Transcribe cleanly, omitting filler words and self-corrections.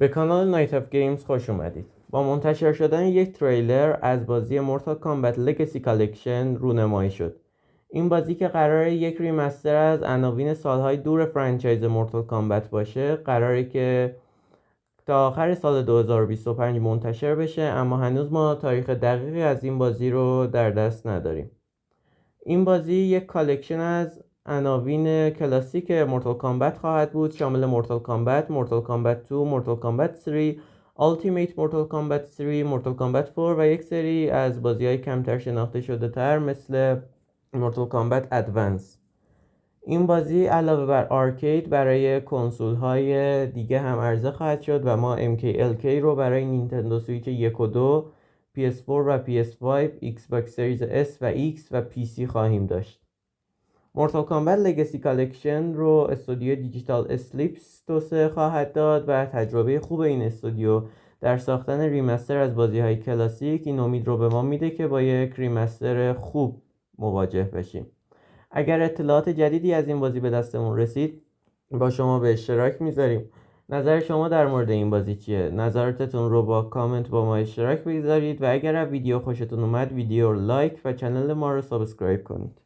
به کانال نایت آف گیمز خوش اومدید. با منتشر شدن یک تریلر از بازی مورتال کامبت لگسی کالکشن رونمایی شد. این بازی که قراره یک ریمستر از عناوین سالهای دور فرانچایز مورتال کامبت باشه، قراره که تا آخر سال 2025 منتشر بشه، اما هنوز ما تاریخ دقیقی از این بازی رو در دست نداریم. این بازی یک کالکشن از عناوین کلاسیک مورتال کامبت خواهد بود، شامل مورتال کامبت، مورتال کامبت 2، مورتال کامبت 3، التیمیت مورتال کامبت 3، مورتال کامبت 4 و یک سری از بازی‌های کمتر شناخته شده تر مثل مورتال کامبت ادوانس. این بازی علاوه بر آرکید برای کنسول‌های دیگه هم عرضه خواهد شد و ما MKLK رو برای نینتندو سویچ 1 و 2، PS4 و PS5، Xbox Series S و X و PC خواهیم داشت. مورتال کامبت لگسی کالکشن رو استودیو دیجیتال اسلیپس توسعه خواهد داد و تجربه خوب این استودیو در ساختن ریمستر از بازی‌های کلاسیک این امید رو به ما میده که با یک ریمستر خوب مواجه بشیم. اگر اطلاعات جدیدی از این بازی به دستمون رسید با شما به اشتراک میذاریم. نظر شما در مورد این بازی چیه؟ نظراتتون رو با کامنت با ما اشتراک بگذارید و اگر ویدیو خوشتون اومد ویدیو رو لایک و کانال ما رو سابسکرایب کنید.